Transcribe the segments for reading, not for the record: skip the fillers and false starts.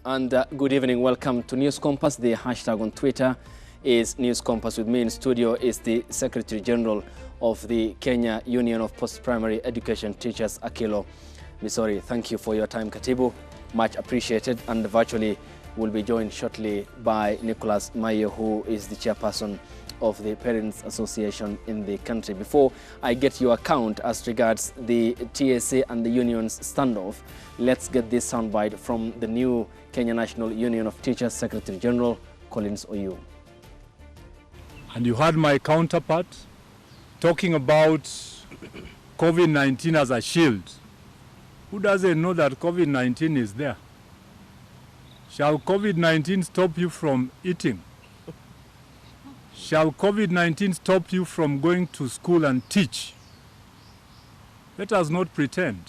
And good evening. Welcome to NewsCompass. The hashtag on Twitter is NewsCompass. With me in studio is the Secretary General of the Kenya Union of Post-Primary Education Teachers, Akilo Misori. Thank you for your time, Katibu. Much appreciated. And virtually will be joined shortly by Nicholas Mayo, who is the chairperson of the Parents Association in the country. Before I get your account as regards the TSA and the union's standoff, let's get this soundbite from the new Kenya National Union of Teachers Secretary General, Collins Oyu. And you heard my counterpart talking about COVID-19 as a shield. Who doesn't know that COVID-19 is there? Shall COVID-19 stop you from eating? Shall COVID-19 stop you from going to school and teach? Let us not pretend.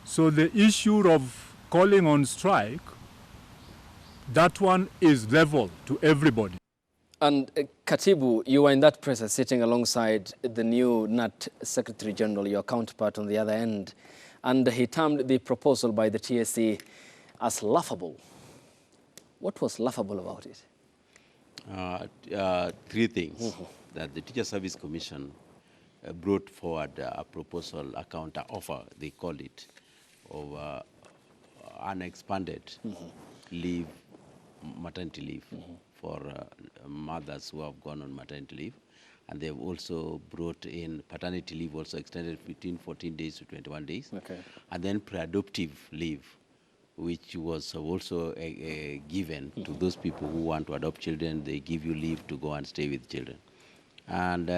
So the issue of calling on strike, that one is level to everybody. And Katibu, you were in that process sitting alongside the new NUT Secretary General, your counterpart on the other end, and he termed the proposal by the TSA as laughable. What was laughable about it? Three things. That the Teacher Service Commission brought forward a proposal, a counter offer, they call it, of unexpanded leave, maternity leave for mothers who have gone on maternity leave. And they've also brought in paternity leave, also extended between 14 days to 21 days. Okay. And then pre-adoptive leave, which was also given to those people who want to adopt children. They give you leave to go and stay with children. And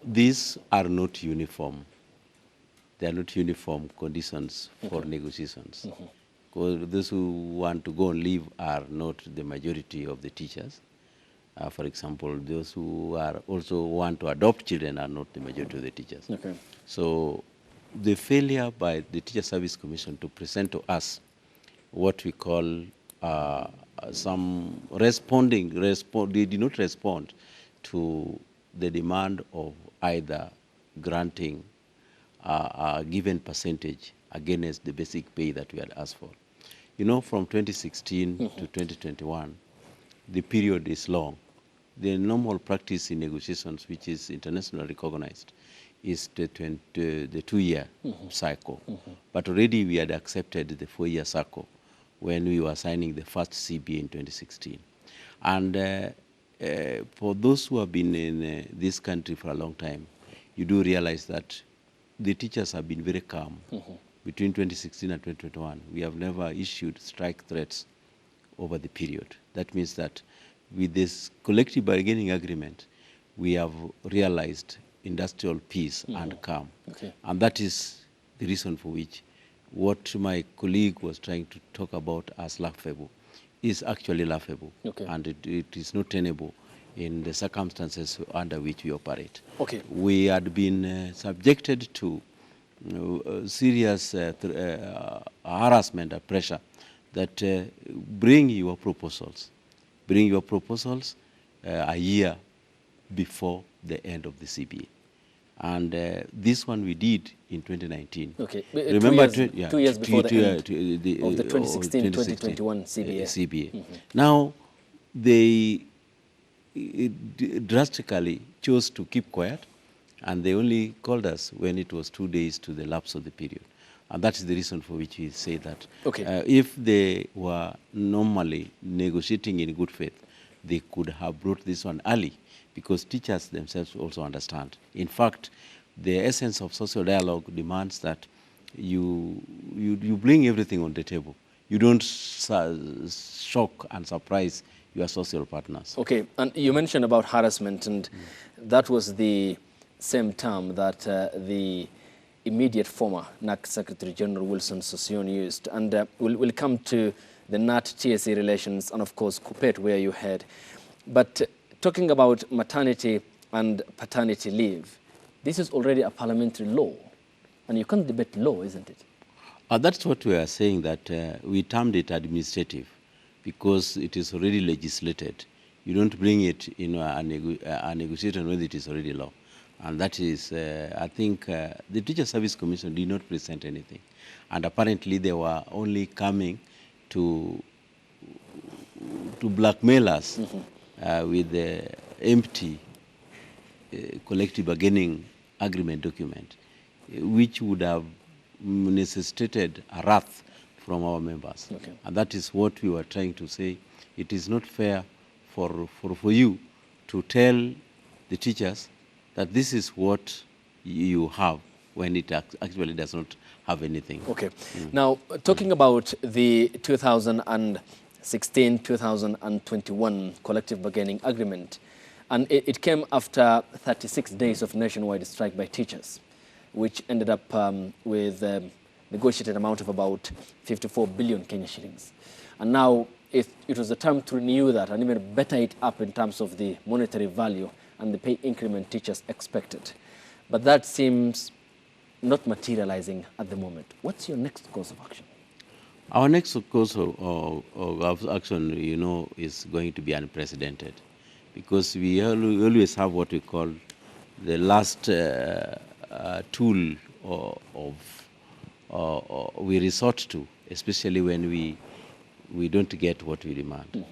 these are not uniform. They are not uniform conditions for negotiations. Because those who want to go on leave are not the majority of the teachers. For example, those who are also want to adopt children are not the majority of the teachers. Okay. So the failure by the Teacher Service Commission to present to us what we call some they did not respond to the demand of either granting a given percentage against the basic pay that we had asked for. You know, from 2016 to 2021, the period is long. The normal practice in negotiations, which is internationally recognized, is the 2-year cycle. But already we had accepted the 4-year cycle when we were signing the first CBA in 2016. And for those who have been in this country for a long time, you do realize that the teachers have been very calm. Between 2016 and 2021, we have never issued strike threats over the period. That means that with this collective bargaining agreement, we have realized industrial peace and calm. Okay. And that is the reason for which what my colleague was trying to talk about as laughable is actually laughable. Okay. And it is not tenable in the circumstances under which we operate. Okay. We had been subjected to serious harassment and pressure that bring your proposals a year before the end of the CBA. And this one we did in 2019. Okay. Remember, 2 years before the end of the 2016-2021 CBA. CBA. Now, they drastically chose to keep quiet, and they only called us when it was 2 days to the lapse of the period. And that is the reason for which we say that if they were normally negotiating in good faith, they could have brought this one early, because teachers themselves also understand. In fact, the essence of social dialogue demands that you bring everything on the table. You don't shock and surprise your social partners. Okay, and you mentioned about harassment, and that was the same term that the immediate former NAC Secretary General Wilson Sossion used. And we'll come to the NAT-TSA relations and, of course, KUPPET, where you head. But talking about maternity and paternity leave, this is already a parliamentary law, and you can't debate law, isn't it? That's what we are saying, that we termed it administrative, because it is already legislated. You don't bring it in a negotiation when it is already law. And that is, I think, the Teacher Service Commission did not present anything. And apparently they were only coming to blackmail us with the empty collective bargaining agreement document, which would have necessitated a wrath from our members. Okay. And that is what we were trying to say. It is not fair for you to tell the teachers that this is what you have when it actually does not have anything. Okay. Now, talking about the 2016-2021 collective bargaining agreement, and it came after 36 days of nationwide strike by teachers, which ended up with a negotiated amount of about 54 billion Kenya shillings. And now it was the time to renew that and even better it up in terms of the monetary value and the pay increment teachers expected. But that seems not materializing at the moment. What's your next course of action? Our next course of action, you know, is going to be unprecedented, because we always have what we call the last tool we resort to, especially when we don't get what we demand.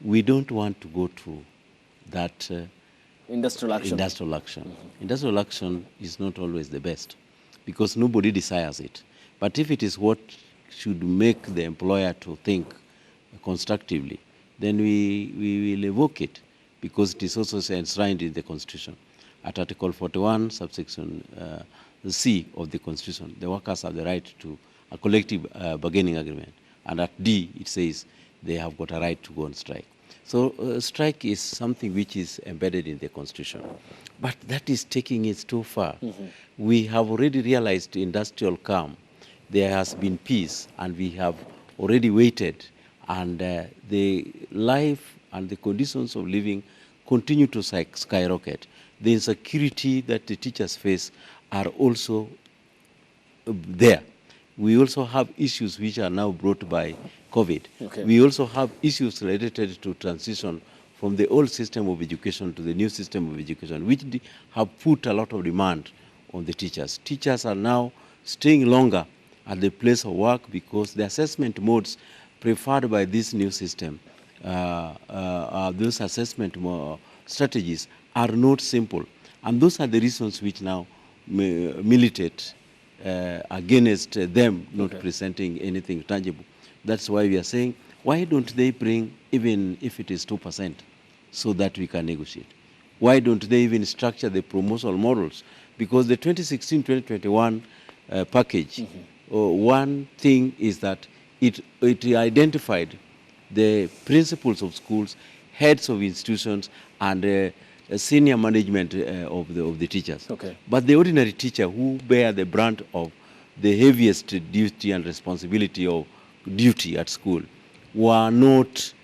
We don't want to go to that industrial action. Industrial action is not always the best, because nobody desires it. But if it is what should make the employer to think constructively, then we will evoke it, because it is also enshrined in the Constitution. At Article 41, subsection C of the Constitution, the workers have the right to a collective bargaining agreement. And at D, it says they have got a right to go on strike. So strike is something which is embedded in the Constitution. But that is taking it too far. We have already realized industrial calm. There has been peace, and we have already waited. And the life and the conditions of living continue to skyrocket. The insecurity that the teachers face are also there. We also have issues which are now brought by COVID. Okay. We also have issues related to transition from the old system of education to the new system of education, which have put a lot of demand on the teachers. Teachers are now staying longer at the place of work because the assessment modes preferred by this new system, those assessment strategies are not simple. And those are the reasons which now militate against them not presenting anything tangible. That's why we are saying, why don't they bring, even if it is 2%, so that we can negotiate? Why don't they even structure the promotional models? Because the 2016-2021 package, one thing is that it identified the principals of schools, heads of institutions, and senior management of the teachers. Okay. But the ordinary teacher who bear the brunt of the heaviest duty and responsibility of duty at school were not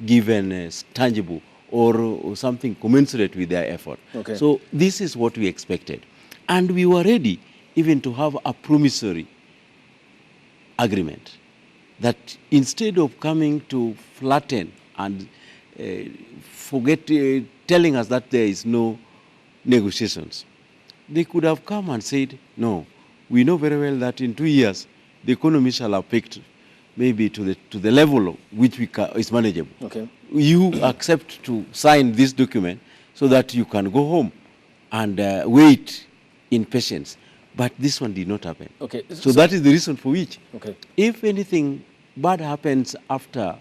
given tangible or something commensurate with their effort. Okay. So this is what we expected. And we were ready even to have a promissory agreement that instead of coming to flatten and telling us that there is no negotiations, they could have come and said, no, we know very well that in 2 years the economy shall have picked maybe to the level which is manageable. Okay. You accept to sign this document so that you can go home and wait in patience. But this one did not happen. Okay. So that is the reason for which, if anything bad happens after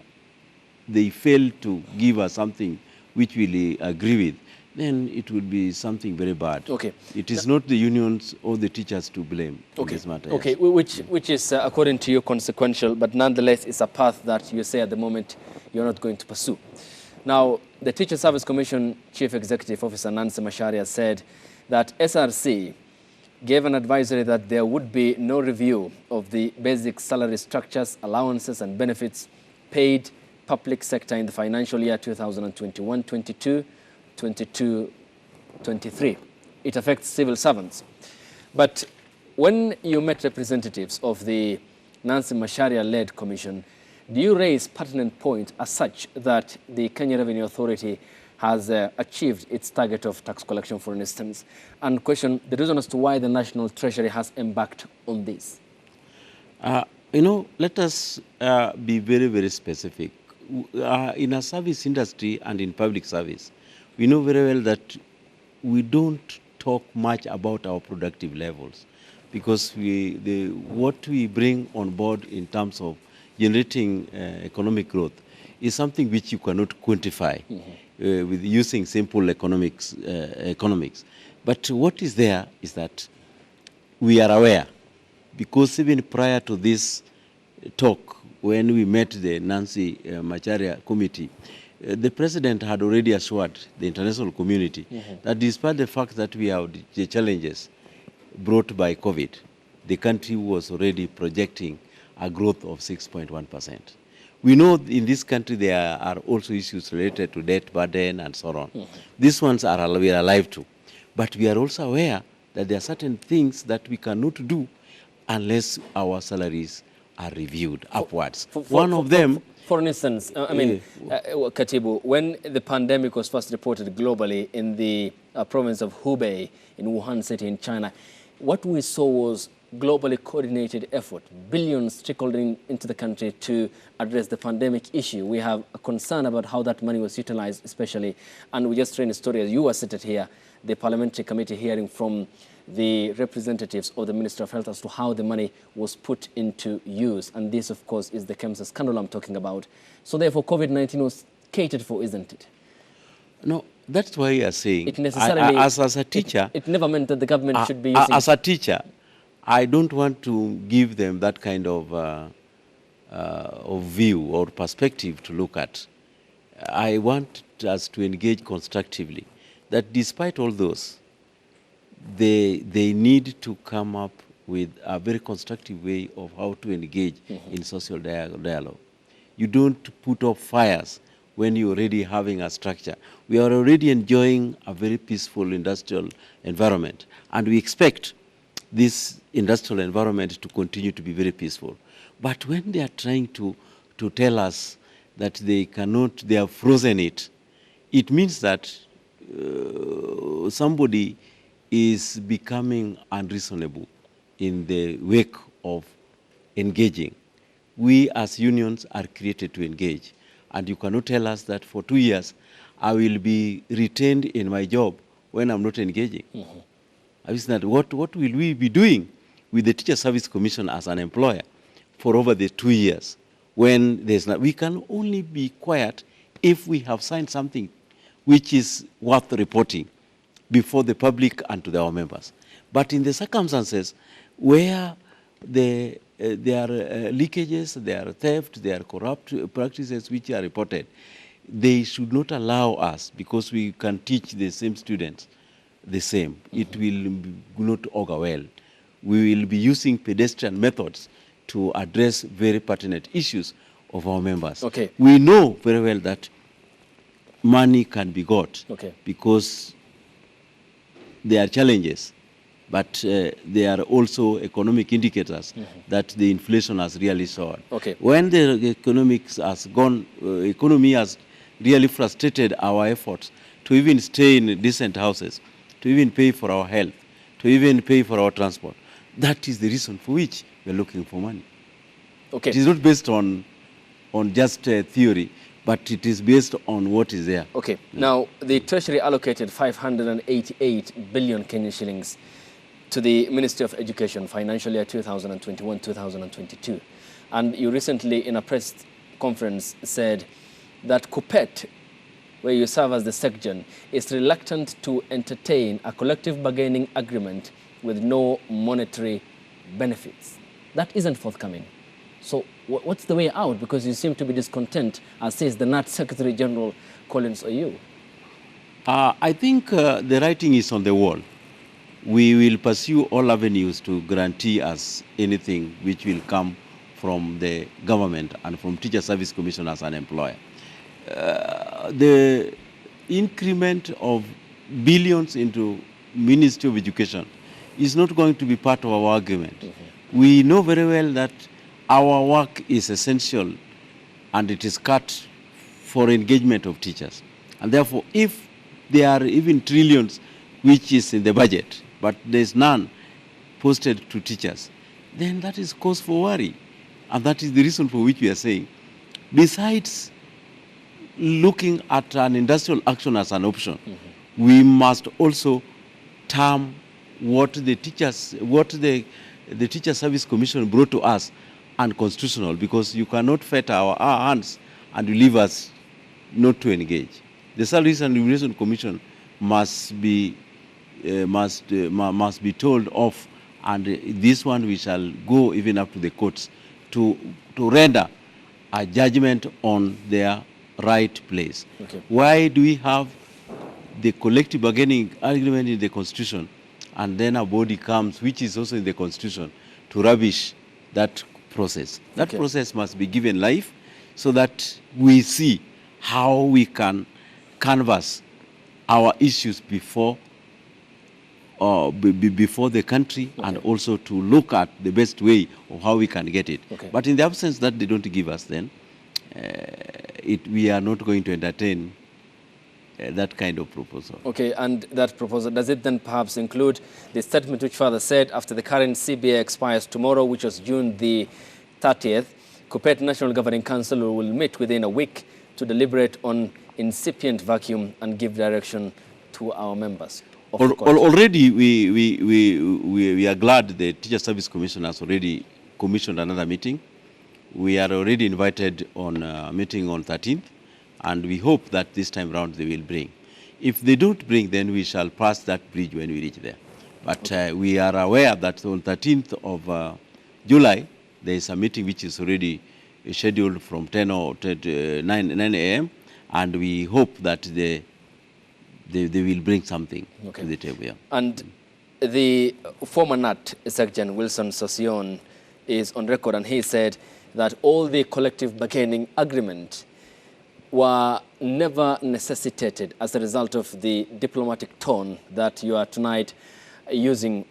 they fail to give us something which we agree with, then it will be something very bad. Okay. It is not the unions or the teachers to blame in this matter. Okay, which is, according to you, consequential, but nonetheless is a path that you say at the moment you're not going to pursue. Now, the Teacher Service Commission Chief Executive Officer Nancy Macharia said that SRC gave an advisory that there would be no review of the basic salary structures, allowances and benefits paid public sector in the financial year 2021-22, 22-23. It affects civil servants. But when you met representatives of the Nancy Macharia-led commission, do you raise pertinent point as such that the Kenya Revenue Authority has achieved its target of tax collection, for instance. And question the reason as to why the National Treasury has embarked on this. Let us be very, very specific. In a service industry and in public service, we know very well that we don't talk much about our productive levels, because what we bring on board in terms of generating economic growth is something which you cannot quantify with using simple economics. But what is there is that we are aware, because even prior to this talk, when we met the Nancy Macharia committee, the president had already assured the international community that despite the fact that we have the challenges brought by COVID, the country was already projecting a growth of 6.1%. We know in this country there are also issues related to debt burden and so on. These ones we are alive to. But we are also aware that there are certain things that we cannot do unless our salaries are reviewed upwards. One of them... For instance, Katibu, when the pandemic was first reported globally in the province of Hubei in Wuhan city in China, what we saw was globally coordinated effort. Billions trickled into the country to address the pandemic issue. We have a concern about how that money was utilized, especially, and we just ran a story as you were seated here, the parliamentary committee hearing from the representatives of the Ministry of Health as to how the money was put into use. And this, of course, is the KEMSA scandal I'm talking about. So therefore, COVID-19 was catered for, isn't it? No, that's why you are saying, it necessarily, as a teacher... It never meant that the government should be using... As a teacher, I don't want to give them that kind of view or perspective to look at. I want us to engage constructively, that despite all those, they need to come up with a very constructive way of how to engage in social dialogue. You don't put up fires when you're already having a structure. We are already enjoying a very peaceful industrial environment, and we expect this industrial environment to continue to be very peaceful. But when they are trying to tell us that they cannot, they have frozen it, it means that somebody is becoming unreasonable in the wake of engaging. We as unions are created to engage, and you cannot tell us that for 2 years I will be retained in my job when I'm not engaging. What will we be doing with the Teacher Service Commission as an employer for over the 2 years when there's not? We can only be quiet if we have signed something which is worth reporting before the public and to our members. But in the circumstances where there are leakages, there are theft, there are corrupt practices which are reported, they should not allow us, because we can teach the same students the same. It will not augur well. We will be using pedestrian methods to address very pertinent issues of our members. Okay. We know very well that money can be got because there are challenges, but there are also economic indicators that the inflation has really soared. When the economics has gone, economy has really frustrated our efforts to even stay in decent houses, to even pay for our health, to even pay for our transport. That is the reason for which we are looking for money. It is not based on just theory, but it is based on what is there. Now, the Treasury allocated 588 billion Kenyan shillings to the Ministry of Education financial year 2021-2022. And you recently, in a press conference, said that KUPPET, where you serve as the SecGen, is reluctant to entertain a collective bargaining agreement with no monetary benefits. That isn't forthcoming. So what's the way out? Because you seem to be discontent, as says the NUT Secretary General Collins Oyu. I think the writing is on the wall. We will pursue all avenues to guarantee us anything which will come from the government and from Teacher Service Commission as an employer. The increment of billions into Ministry of Education is not going to be part of our argument. We know very well that our work is essential and it is cut for engagement of teachers. And therefore, if there are even trillions which is in the budget, but there's none posted to teachers, then that is cause for worry. And that is the reason for which we are saying, besides looking at an industrial action as an option, we must also term what the Teacher Service Commission brought to us unconstitutional, because you cannot fet our hands and you leave us not to engage. The Service and Remuneration Commission must be told off, and this one we shall go even up to the courts to render a judgment on their right place. Okay. Why do we have the collective bargaining agreement in the Constitution, and then a body comes, which is also in the Constitution, to rubbish that process? That process must be given life so that we see how we can canvass our issues before the country, and also to look at the best way of how we can get it. But in the absence that they don't give us, then we are not going to entertain that kind of proposal. Okay, and that proposal, does it then perhaps include the statement which further said, after the current CBA expires tomorrow, which was June the 30th, KNUT National Governing Council will meet within a week to deliberate on incipient vacuum and give direction to our members? Already, we are glad the Teacher Service Commission has already commissioned another meeting. We are already invited on a meeting on 13th, and we hope that this time round they will bring. If they don't bring, then we shall pass that bridge when we reach there. But we are aware that on 13th of July, there is a meeting which is already scheduled from 9 a.m., and we hope that they will bring something to the table. Yeah. And the former NUT Secretary Wilson Sossion is on record, and he said that all the collective bargaining agreement were never necessitated as a result of the diplomatic tone that you are tonight using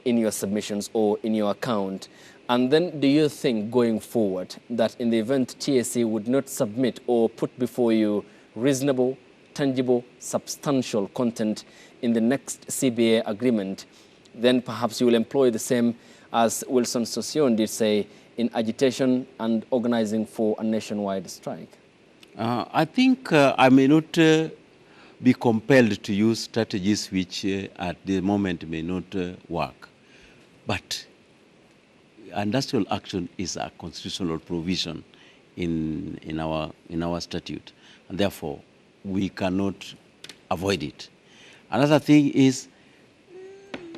in your submissions or in your account. And then do you think going forward that in the event TSC would not submit or put before you reasonable, tangible, substantial content in the next CBA agreement, then perhaps you will employ the same as Wilson Sossion did say in agitation and organizing for a nationwide strike? I think I may not be compelled to use strategies which at the moment may not work. But industrial action is a constitutional provision in our statute, and therefore we cannot avoid it. Another thing is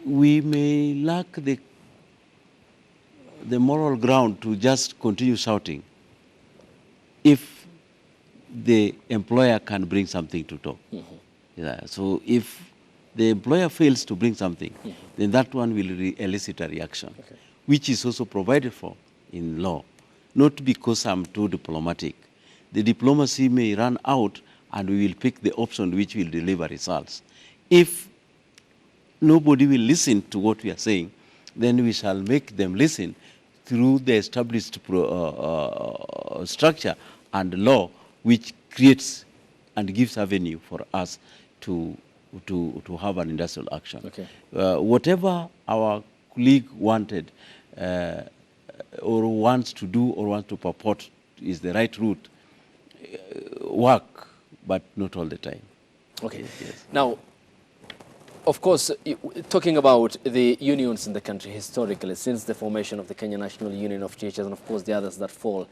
we may lack the moral ground to just continue shouting if the employer can bring something to talk. Yeah, so if the employer fails to bring something, then that one will elicit a reaction, which is also provided for in law, not because I'm too diplomatic. The diplomacy may run out, and we will pick the option which will deliver results. If nobody will listen to what we are saying, then we shall make them listen through the established structure and law, which creates and gives avenue for us to have an industrial action. Whatever our colleague wanted or wants to do or wants to purport is the right route, work, but not all the time. Yes. Now, of course, talking about the unions in the country historically, since the formation of the Kenya National Union of Teachers, and of course the others that fall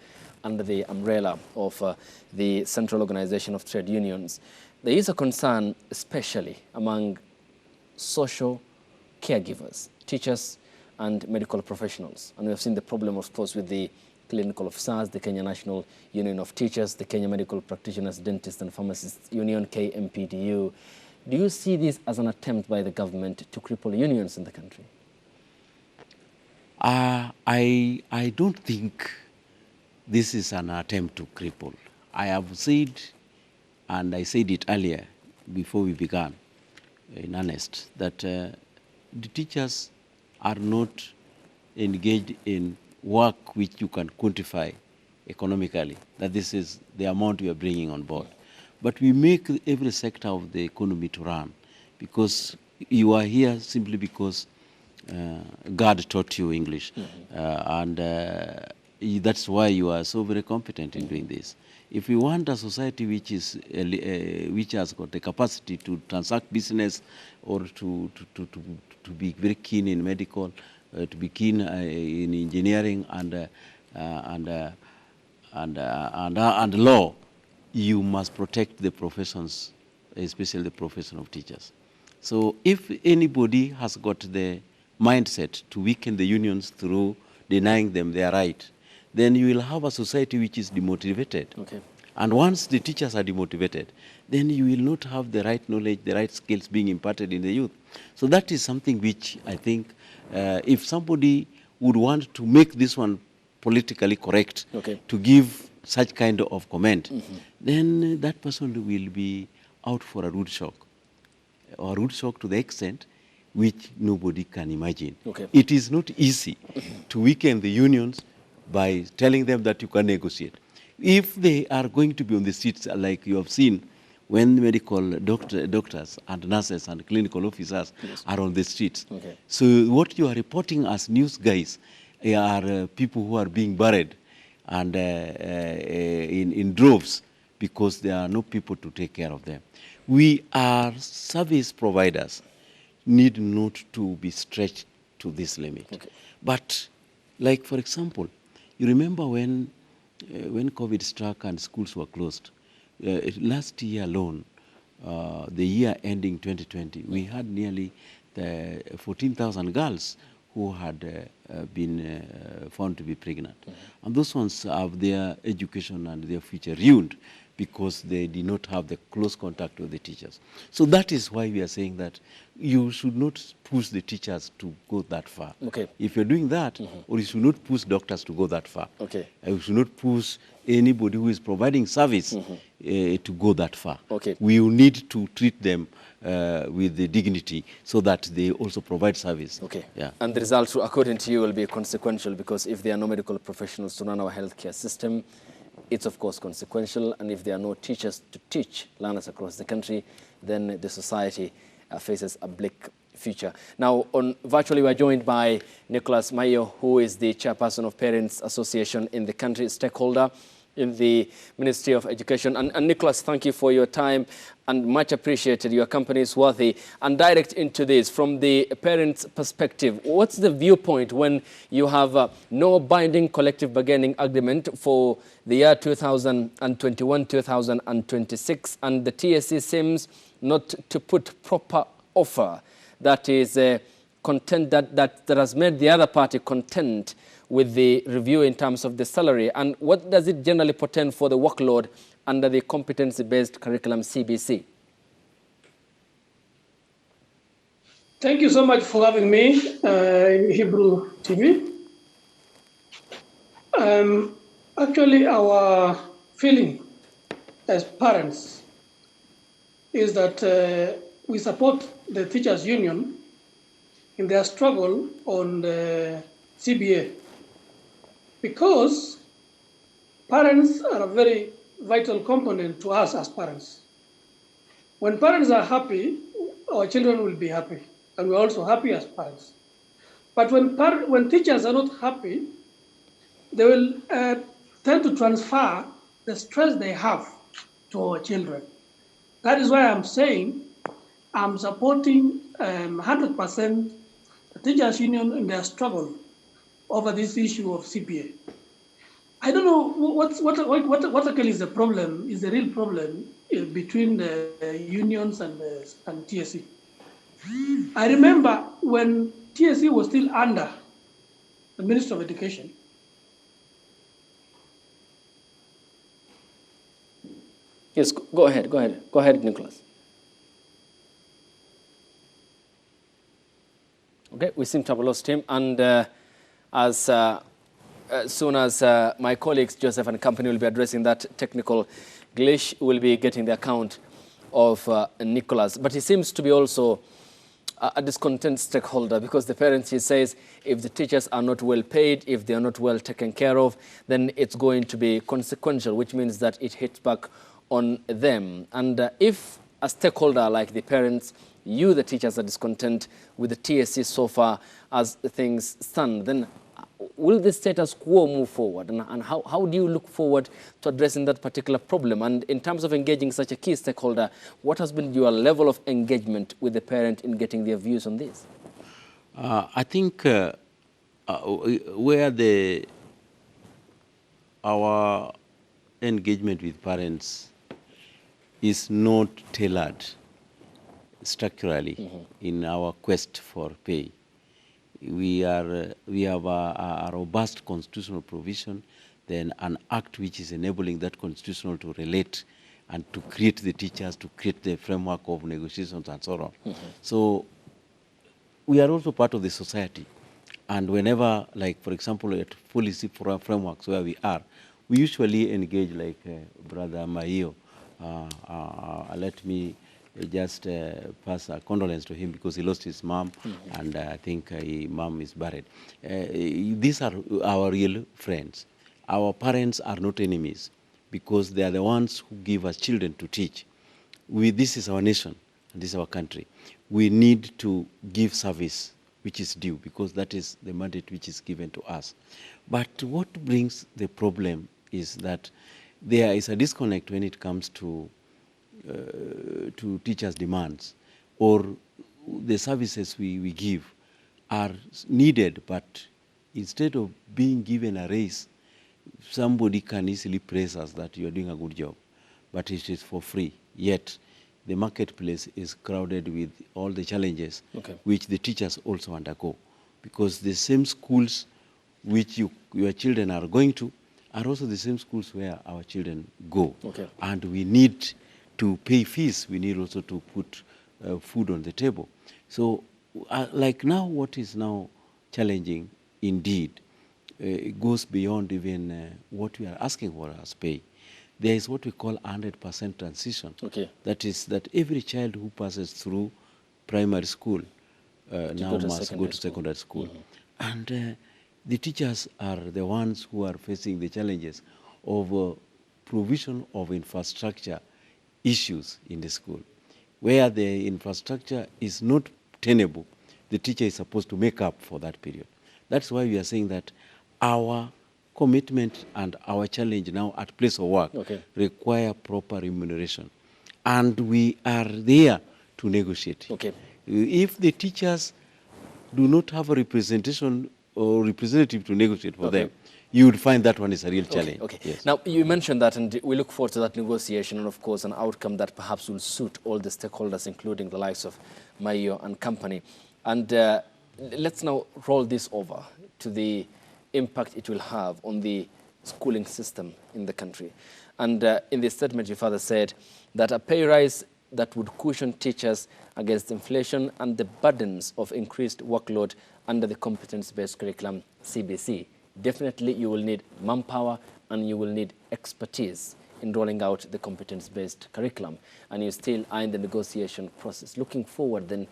under the umbrella of the Central Organization of Trade Unions, there is a concern, especially among social caregivers, teachers and medical professionals. And we have seen the problem, of course, with the clinical officers, the Kenya National Union of Teachers, the Kenya Medical Practitioners, Dentists and Pharmacists Union, KMPDU. Do you see this as an attempt by the government to cripple unions in the country? I don't think this is an attempt to cripple. I have said, and I said it earlier before we began, in earnest, that the teachers are not engaged in work which you can quantify economically, that this is the amount we are bringing on board. but we make every sector of the economy to run, because you are here simply because God taught you English, and that's why you are so very competent in doing this. If we want a society which is which has got the capacity to transact business, or to be very keen in medical, to be keen in engineering and law, you must protect the professions, especially the profession of teachers. So if anybody has got the mindset to weaken the unions through denying them their right, then you will have a society which is demotivated. Okay. And once the teachers are demotivated, then you will not have the right knowledge, the right skills being imparted in the youth. So that is something which I think if somebody would want to make this one politically correct, to give such kind of comment, then that person will be out for a rude shock, or a rude shock to the extent which nobody can imagine. It is not easy to weaken the unions by telling them that you can negotiate. If they are going to be on the streets, like you have seen, when medical doctors and nurses and clinical officers are on the streets. So what you are reporting as news guys are people who are being buried and in droves, because there are no people to take care of them. We are service providers, need not to be stretched to this limit. But, like for example, you remember when COVID struck and schools were closed, last year alone, the year ending 2020, we had nearly 14,000 girls who had been found to be pregnant. And those ones have their education and their future ruined because they did not have the close contact with the teachers. So that is why we are saying that you should not push the teachers to go that far. If you're doing that, or you should not push doctors to go that far. You should not push anybody who is providing service to go that far. We will need to treat them with the dignity so that they also provide service. And the results, according to you, will be consequential, because if there are no medical professionals to run our healthcare system, it's of course consequential, and if there are no teachers to teach learners across the country, then the society faces a bleak future. Now, virtually we're joined by Nicholas Mayo, who is the chairperson of Parents Association in the country, stakeholder in the Ministry of Education. And Nicholas, thank you for your time, and much appreciated. Your company is worthy. And direct into this, from the parents' perspective, what's the viewpoint when you have no binding collective bargaining agreement for the year 2021-2026, and the TSC seems not to put proper offer that is content, that has made the other party content with the review in terms of the salary? And what does it generally portend for the workload under the competency-based curriculum, CBC? Thank you so much for having me in Hebrew TV. Actually, our feeling as parents is that we support the teachers' union in their struggle on the CBA, because parents are a very vital component to us as parents. When parents are happy, our children will be happy, and we're also happy as parents. But when teachers are not happy, they will tend to transfer the stress they have to our children. That is why I'm saying I'm supporting 100% the teachers' union in their struggle over this issue of CPA. I don't know what actually is the problem, is the real problem between the unions and TSC. I remember when TSC was still under the Ministry of Education. Yes, go ahead, Nicholas. Okay, we seem to have lost him, and as soon as my colleagues Joseph and company will be addressing that technical glitch, we'll be getting the account of Nicholas. But he seems to be also a discontent stakeholder, because the parents, he says, if the teachers are not well paid, if they are not well taken care of, then it's going to be consequential, which means that it hits back on them. And if a stakeholder like the parents, you, the teachers, are discontent with the TSC so far as things stand, then will the status quo move forward? And how do you look forward to addressing that particular problem? And in terms of engaging such a key stakeholder, what has been your level of engagement with the parent in getting their views on this? I think where our engagement with parents is not tailored structurally in our quest for pay. We have a robust constitutional provision, then an act which is enabling that constitutional to relate and to create the teachers, to create the framework of negotiations and so on. So we are also part of the society. And whenever, like, for example, at policy frameworks where we are, we usually engage, like Brother Maio. Let me just pass a condolence to him because he lost his mom, and I think his mom is buried. These are our real friends. Our parents are not enemies because they are the ones who give us children to teach. This is our nation, and this is our country. We need to give service which is due because that is the mandate which is given to us. But what brings the problem is that there is a disconnect when it comes to teachers' demands, or the services we give are needed, but instead of being given a raise, somebody can easily praise us that you are doing a good job, but it is for free. Yet the marketplace is crowded with all the challenges which the teachers also undergo, because the same schools which your children are going to are also the same schools where our children go. And we need to pay fees. We need also to put food on the table. So like now, what is now challenging indeed, it goes beyond even what we are asking for as pay. There is what we call 100% transition. That is that every child who passes through primary school now must go to secondary school. And the teachers are the ones who are facing the challenges of provision of infrastructure issues in the school. Where the infrastructure is not tenable, the teacher is supposed to make up for that period. That's why we are saying that our commitment and our challenge now at place of work require proper remuneration. And we are there to negotiate. If the teachers do not have a representation or representative to negotiate for them, you would find that one is a real challenge. Yes. Now, you mentioned that, and we look forward to that negotiation and, of course, an outcome that perhaps will suit all the stakeholders, including the likes of Maio and company. And let's now roll this over to the impact it will have on the schooling system in the country. And in the statement, your father said that a pay rise that would cushion teachers against inflation and the burdens of increased workload under the competence-based curriculum, CBC. Definitely you will need manpower and you will need expertise in rolling out the competence-based curriculum, and you still are in the negotiation process. Looking forward then,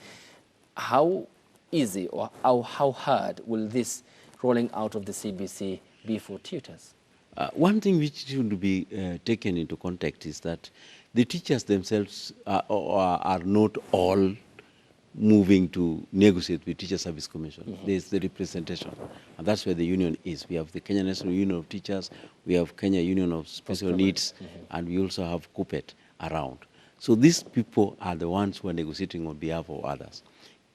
how easy or how hard will this rolling out of the CBC be for tutors? One thing which should be taken into context is that the teachers themselves are not all moving to negotiate with Teacher Service Commission. There's the representation, and that's where the union is. We have the Kenya National Union of Teachers, we have Kenya Union of Special Needs, and we also have KUPPET around. So these people are the ones who are negotiating on behalf of others.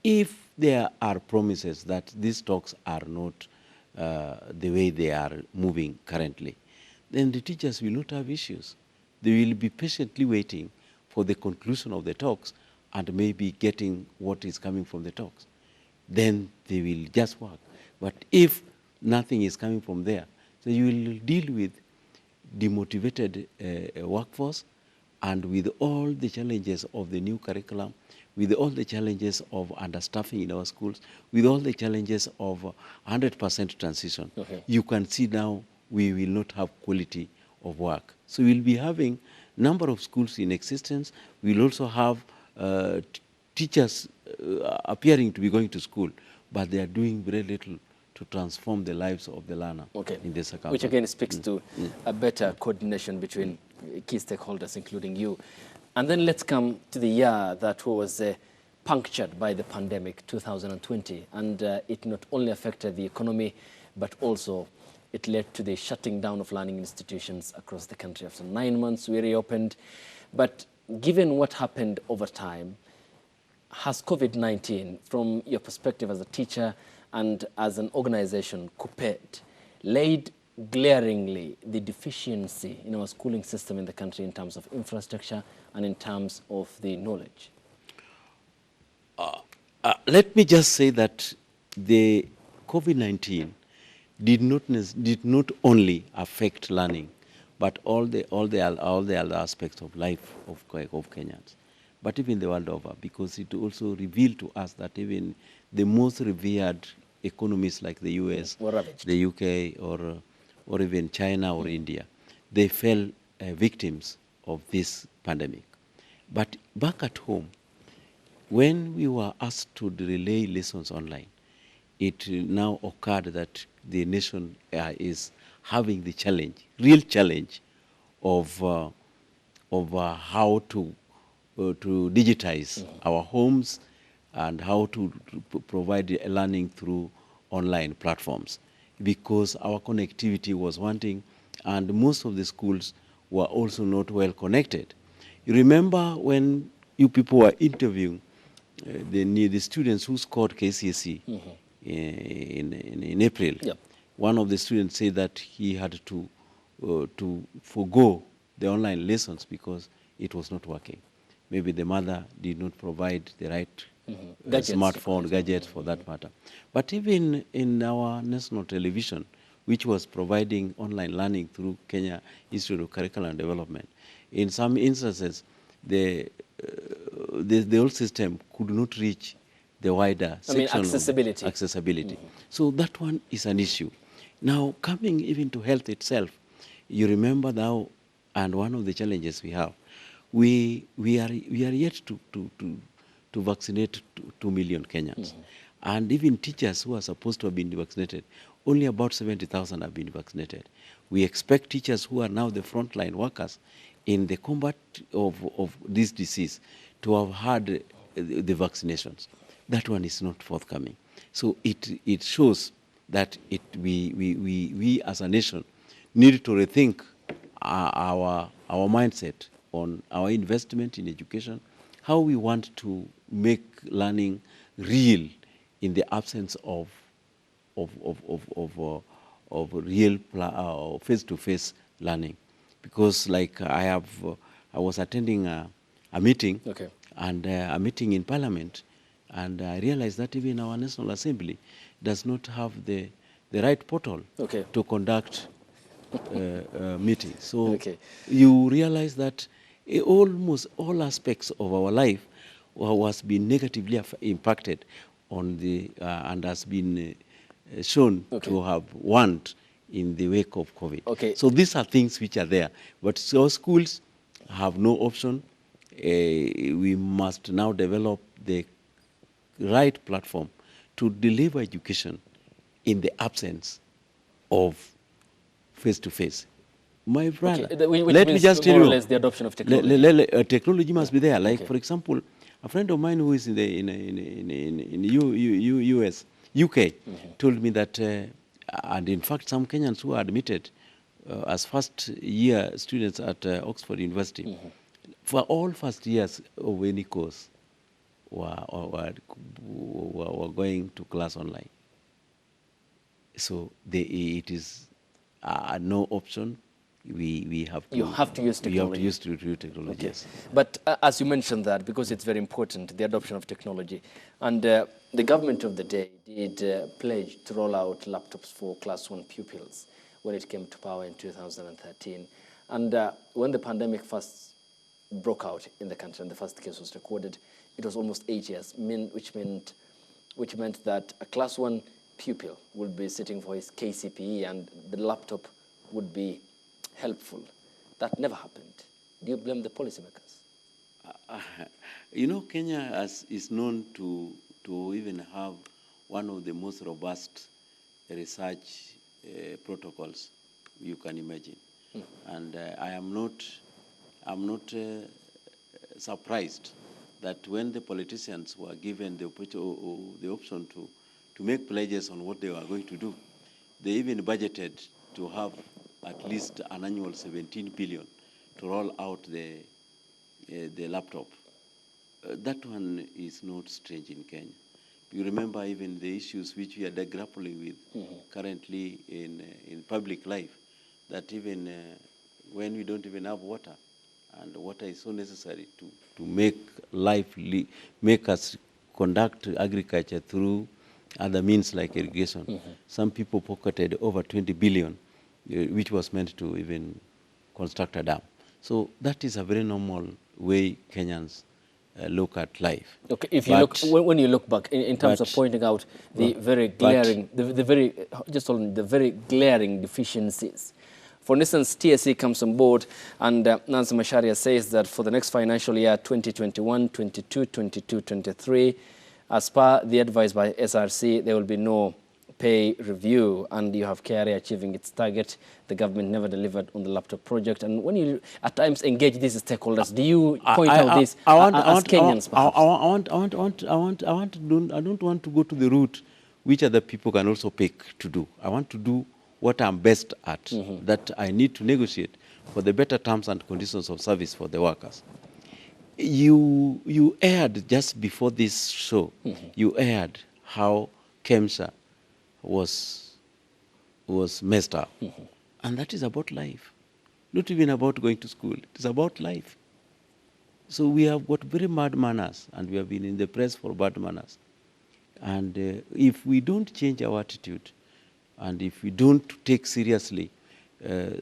If there are promises that these talks are not the way they are moving currently, then the teachers will not have issues. They will be patiently waiting for the conclusion of the talks and maybe getting what is coming from the talks. Then they will just work. But if nothing is coming from there, so you will deal with demotivated workforce and with all the challenges of the new curriculum, with all the challenges of understaffing in our schools, with all the challenges of 100% transition. You can see now we will not have quality of work. So we'll be having number of schools in existence. We'll also have teachers appearing to be going to school, but they are doing very little to transform the lives of the learner in this account. Which again speaks to a better coordination between key stakeholders, including you. And then let's come to the year that was punctured by the pandemic, 2020. And it not only affected the economy, but also it led to the shutting down of learning institutions across the country. After 9 months, we reopened. But given what happened over time, has COVID-19, from your perspective as a teacher and as an organization, KUPPET, laid glaringly the deficiency in our schooling system in the country in terms of infrastructure and in terms of the knowledge? Let me just say that the COVID-19 did not only affect learning, but all the other aspects of life of Kenyans, but even the world over, because it also revealed to us that even the most revered economies like the US, the UK, or even China or India, they fell victims of this pandemic. But back at home, when we were asked to relay lessons online, it now occurred that the nation is having the challenge, real challenge, of how to digitize our homes and how to provide learning through online platforms, because our connectivity was wanting, and most of the schools were also not well connected. You remember when you people were interviewing the students who scored KCSE in April. Yep. One of the students said that he had to forgo the online lessons because it was not working. Maybe the mother did not provide the right smartphone gadgets for that matter. But even in our national television, which was providing online learning through Kenya Institute of Curriculum Development, in some instances, the old system could not reach the wider section accessibility. Of accessibility. So that one is an issue. Now, coming even to health itself, you remember now, and one of the challenges we have, we are yet to vaccinate 2 million Kenyans. And even teachers who are supposed to have been vaccinated, only about 70,000 have been vaccinated. We expect teachers who are now the frontline workers in the combat of this disease to have had the vaccinations. That one is not forthcoming. So it shows that we as a nation need to rethink our mindset on our investment in education, how we want to make learning real in the absence of real face-to-face learning. Because like I was attending a meeting, and a meeting in Parliament, and I realized that even our National Assembly does not have the right portal to conduct meetings. So you realize that almost all aspects of our life was being negatively impacted on the and has been shown to have want in the wake of COVID. So these are things which are there, but so schools have no option. We must now develop the right platform to deliver education in the absence of face-to-face. My brother, let me just tell you, the adoption of technology. Technology must be there. Like, for example, a friend of mine who is in US, UK, told me that, and in fact, some Kenyans who are admitted as first-year students at Oxford University, for all first years of any course, were going to class online. So it is no option. We have to. You have to use technology. You have to use technology. Yes. But as you mentioned that, because it's very important, the adoption of technology, and the government of the day did pledge to roll out laptops for class 1 pupils when it came to power in 2013. And when the pandemic first broke out in the country and the first case was recorded, it was almost 8 years, which meant that a class 1 pupil would be sitting for his KCPE and the laptop would be helpful. That never happened. Do you blame the policymakers? You know, Kenya is known to even have one of the most robust research protocols you can imagine. And I am not I'm not surprised that when the politicians were given the option to make pledges on what they were going to do, they even budgeted to have at least an annual 17 billion to roll out the laptop. That one is not strange in Kenya. You remember even the issues which we are grappling with currently in public life, that even when we don't even have water, and water is so necessary to make life, make us conduct agriculture through other means like irrigation. Some people pocketed over 20 billion, which was meant to even construct a dam. So that is a very normal way Kenyans look at life. Okay, if you look, when you look back in terms of pointing out the very glaring, the very glaring deficiencies. For instance, TSC comes on board, and Nancy Macharia says that for the next financial year, 2021, 22, 22, 23, as per the advice by SRC, there will be no pay review, and you have KRA achieving its target. The government never delivered on the laptop project. And when you at times engage these stakeholders, do you point out this as Kenyans? I don't want to go to the route which other people can also pick to do. I want to do what I'm best at, that I need to negotiate for the better terms and conditions of service for the workers. You aired just before this show, you aired how KEMSA was messed up. And that is about life. Not even about going to school. It's about life. So we have got very bad manners, and we have been in the press for bad manners. And if we don't change our attitude, and if we don't take seriously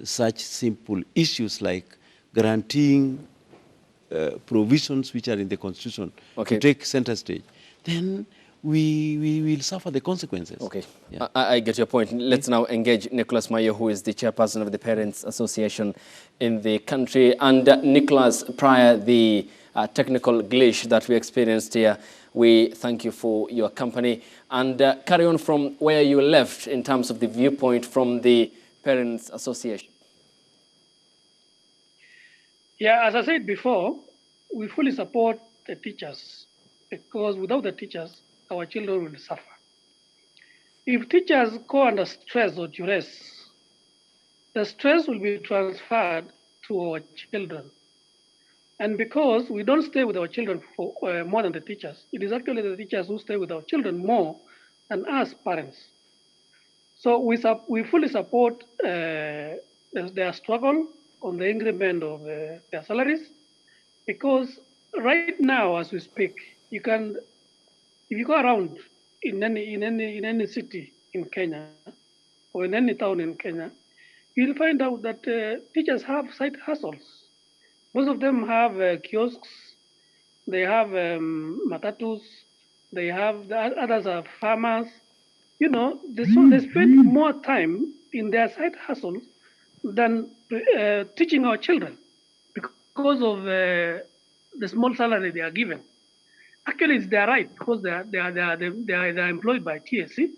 such simple issues like guaranteeing provisions which are in the Constitution to take center stage, then we will suffer the consequences. Okay, yeah. I get your point. Let's now engage Nicholas Mayo, who is the chairperson of the Parents Association in the country. And Nicholas, prior the technical glitch that we experienced here, we thank you for your company. And carry on from where you left in terms of the viewpoint from the Parents Association. Yeah, as I said before, we fully support the teachers, because without the teachers, our children will suffer. If teachers go under stress or duress, the stress will be transferred to our children. And because we don't stay with our children for more than the teachers, it is actually the teachers who stay with our children more than us parents. So we fully support their struggle on the increment of their salaries, because right now, as we speak, if you go around in any city in Kenya or in any town in Kenya, you'll find out that teachers have side hustles. Most of them have kiosks, they have matatus, they have others are farmers. You know, they spend more time in their side hustles than teaching our children because of the small salary they are given. Actually, it's their right, because they are employed by TSC,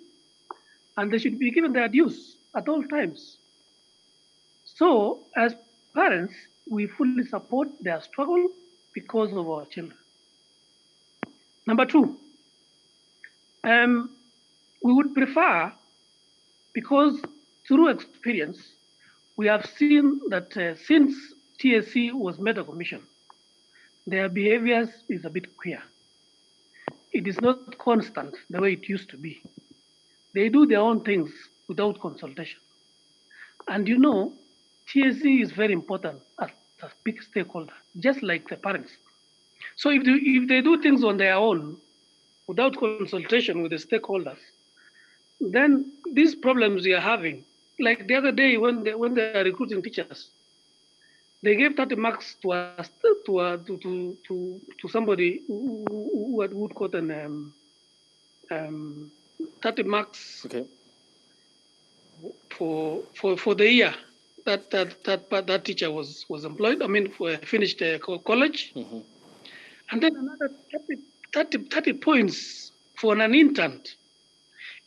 and they should be given their dues at all times. So, as parents, we fully support their struggle because of our children. Number two, we would prefer, because through experience, we have seen that since TSC was made a commission, their behaviors is a bit queer. It is not constant the way it used to be. They do their own things without consultation. And you know, TSC is very important as a big stakeholder, just like the parents. So if they do things on their own without consultation with the stakeholders, then these problems we are having, like the other day when they are recruiting teachers, they gave 30 marks to us to somebody who had gotten 30 marks for the year that teacher was employed. I mean, finished college, and then another 30 points for an intern.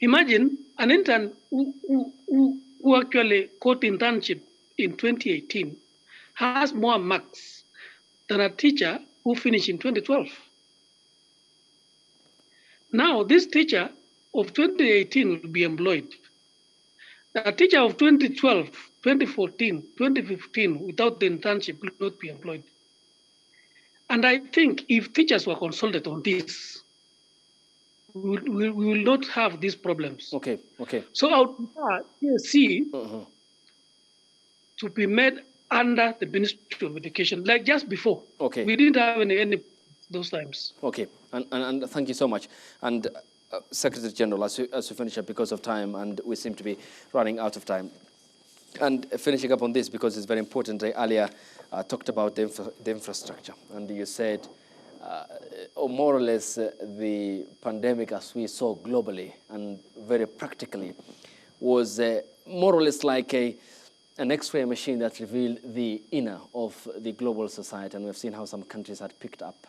Imagine an intern who actually got internship in 2018 has more marks than a teacher who finished in 2012. Now, this teacher of 2018 will be employed. A teacher of 2012, 2014, 2015 without the internship will not be employed. And I think if teachers were consulted on this, we will not have these problems. Okay. So I would prefer TSC to be made under the Ministry of Education, like just before. Okay. We didn't have any those times. Okay, and thank you so much. And Secretary General, as we finish up because of time, and we seem to be running out of time. And finishing up on this, because it's very important, I earlier talked about the infrastructure, and you said, more or less, the pandemic, as we saw globally and very practically, was more or less like an X-ray machine that revealed the inner of the global society, and we've seen how some countries had picked up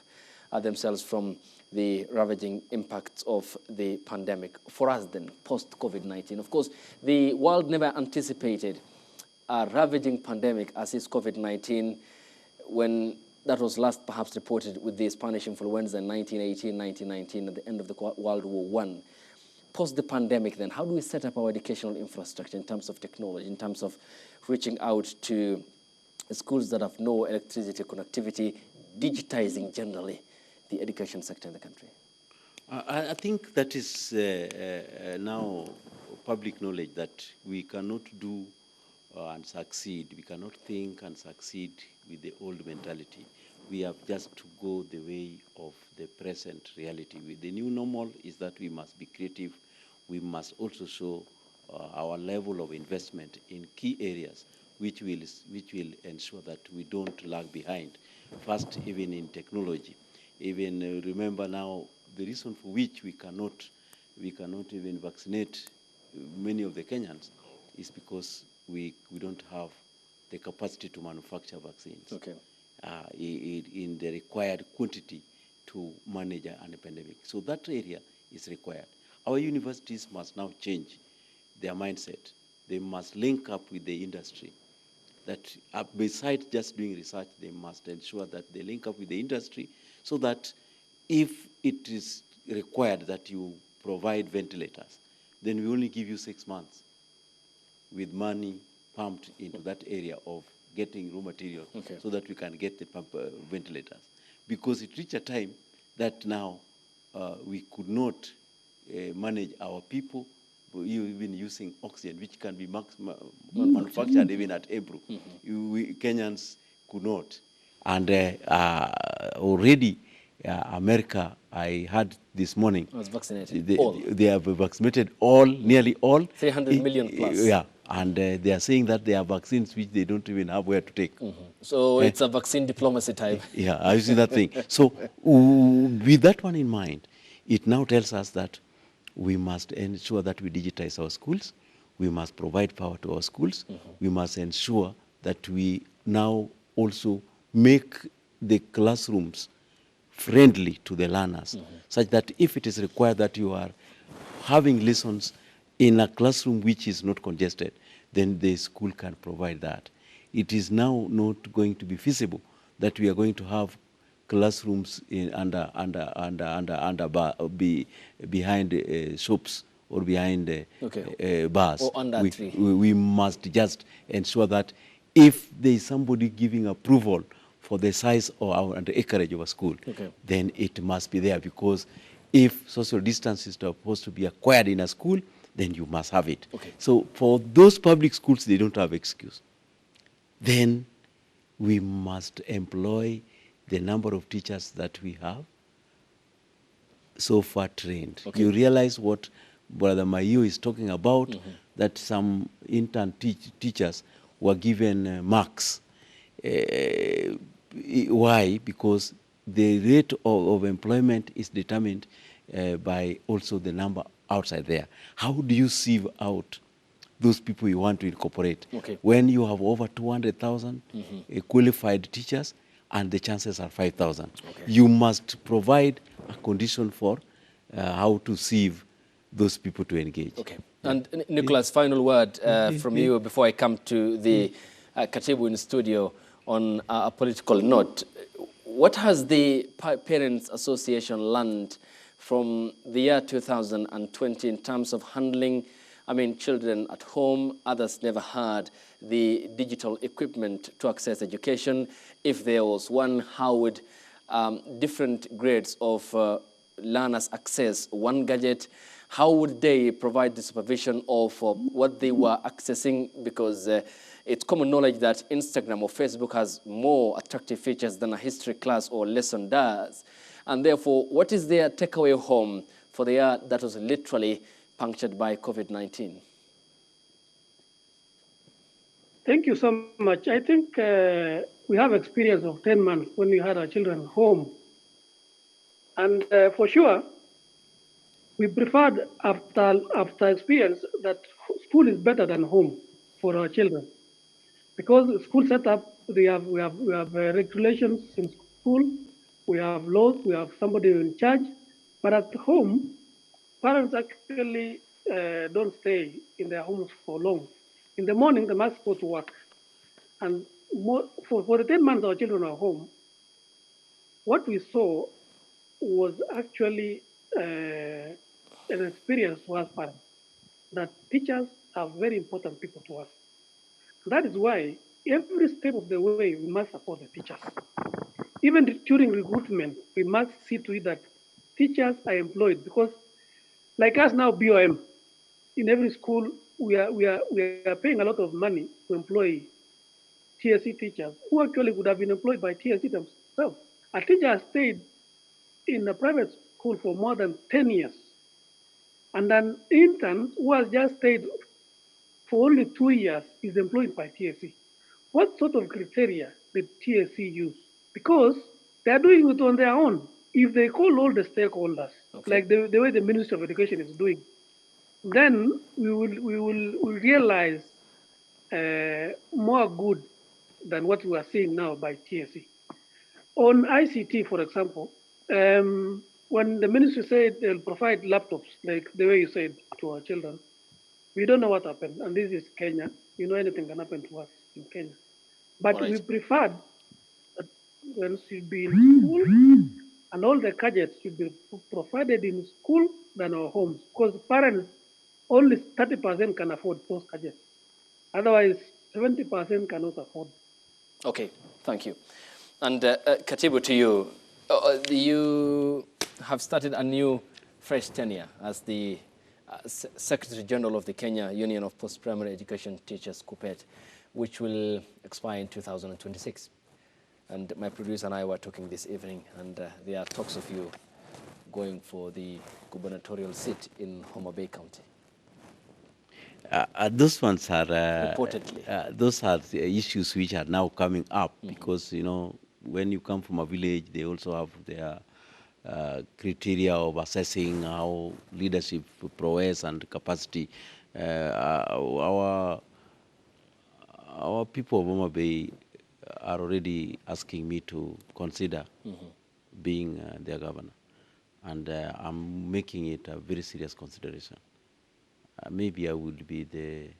themselves from the ravaging impacts of the pandemic. For us then, post-COVID-19, of course, the world never anticipated a ravaging pandemic as is COVID-19 when that was last perhaps reported with the Spanish influenza in 1918, 1919 at the end of the World War I. Post the pandemic then, how do we set up our educational infrastructure in terms of technology, in terms of reaching out to schools that have no electricity connectivity, digitizing generally the education sector in the country? I think that is now public knowledge that we cannot do and succeed. We cannot think and succeed with the old mentality. We have just to go the way of the present reality. With the new normal is that we must be creative. We must also show our level of investment in key areas which will ensure that we don't lag behind. First, even in technology. Even remember now the reason for which we cannot even vaccinate many of the Kenyans is because we don't have the capacity to manufacture vaccines in the required quantity to manage a pandemic. So that area is required. Our universities must now change their mindset. They must link up with the industry. That besides just doing research, they must ensure that they link up with the industry so that if it is required that you provide ventilators, then we only give you 6 months with money pumped into that area of getting raw material so that we can get the ventilators. Because it reached a time that now we could not manage our people even using oxygen, which can be manufactured even at Ebro. Kenyans could not. And already America, I heard this morning, was vaccinated. They have vaccinated nearly all. 300 million plus. Yeah, and they are saying that they are vaccines which they don't even have where to take. So it's a vaccine diplomacy type. Yeah, I see that thing. So with that one in mind, it now tells us that we must ensure that we digitize our schools. We must provide power to our schools. We must ensure that we now also make the classrooms friendly to the learners, such that if it is required that you are having lessons in a classroom which is not congested, then the school can provide that. It is now not going to be feasible that we are going to have classrooms behind shops or behind bars. Or under a tree. We must just ensure that if there is somebody giving approval for the size and the acreage of a school, then it must be there, because if social distance is supposed to be acquired in a school, then you must have it. So for those public schools, they don't have excuse. Then we must employ the number of teachers that we have so far trained. You realize what Brother Mayo is talking about, that some intern teachers were given marks. Why? Because the rate of employment is determined by also the number outside there. How do you sieve out those people you want to incorporate? When you have over 200,000 qualified teachers and the chances are 5,000. You must provide a condition for how to sieve those people to engage. And Nicholas, final word from you before I come to the Katibu in studio on a political note. what has the Parents Association learned from the year 2020 in terms of handling, children at home? Others never had the digital equipment to access education. If there was one, how would different grades of learners access one gadget? How would they provide the supervision of what they were accessing? Because it's common knowledge that Instagram or Facebook has more attractive features than a history class or lesson does. And therefore, what is their takeaway home for the year that was literally punctured by COVID-19? Thank you so much. I think we have experience of 10 months when we had our children home. And for sure, we preferred after experience that school is better than home for our children. Because the school setup, we have regulations in school, we have laws, we have somebody in charge. But at home, parents actually don't stay in their homes for long. In the morning, they must go to work. And for the 10 months our children are home, what we saw was actually an experience to us parents, that teachers are very important people to us. That is why every step of the way we must support the teachers. Even during recruitment, we must see to it that teachers are employed, because like us now, BOM, in every school, we are paying a lot of money to employ TSC teachers who actually would have been employed by TSC themselves. A teacher has stayed in a private school for more than 10 years. And an intern who has just stayed for only 2 years is employed by TSC. What sort of criteria did TSC use? Because they are doing it on their own. If they call all the stakeholders, like the way the Ministry of Education is doing, then we will realize more good than what we are seeing now by TSC. On ICT, for example, when the ministry said they'll provide laptops, like the way you said to our children, we don't know what happened. And this is Kenya. You know, anything can happen to us in Kenya. But we preferred that when should be in school and all the gadgets should be provided in school than our homes, because parents, only 30% can afford those gadgets. Otherwise, 70% cannot afford. Okay, thank you. And Katibu, to you, you have started a new, fresh tenure as the Secretary General of the Kenya Union of Post-Primary Education Teachers, KNUT, which will expire in 2026. And my producer and I were talking this evening, and there are talks of you going for the gubernatorial seat in Homa Bay County. Those ones are reportedly. Those are the issues which are now coming up, because when you come from a village, they also have their criteria of assessing how leadership prowess and capacity. Our people of Homa Bay are already asking me to consider being their governor, and I'm making it a very serious consideration. Maybe I will be the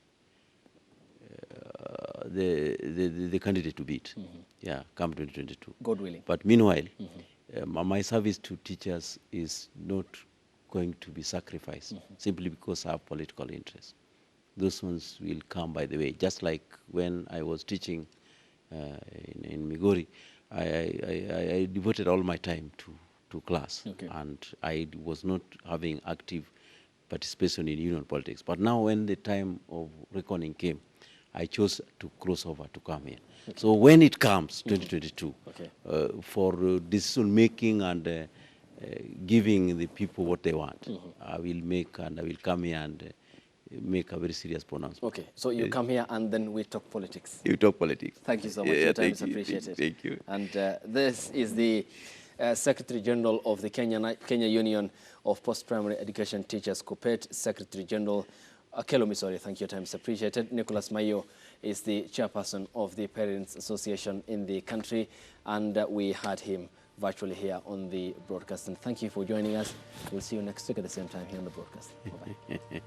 candidate to beat. Yeah, come 2022. God willing. But meanwhile, my service to teachers is not going to be sacrificed simply because I have political interests. Those ones will come by the way. Just like when I was teaching in Migori, I devoted all my time to class, and I was not having active participation in union politics. But now when the time of reckoning came, I chose to cross over to come here. So when it comes, 2022, for decision making and giving the people what they want, I will come here and make a very serious pronouncement. Okay, so you come here and then we talk politics. You talk politics. Thank you so much. Your time is appreciated. Thank you. And this is the Secretary General of the Kenya Union of Post-Primary Education Teachers, KNUT, Secretary General Kelomi, sorry, thank you, your time is appreciated. Nicholas Mayo is the chairperson of the Parents Association in the country, and we had him virtually here on the broadcast. And thank you for joining us. We'll see you next week at the same time here on the broadcast. Bye-bye.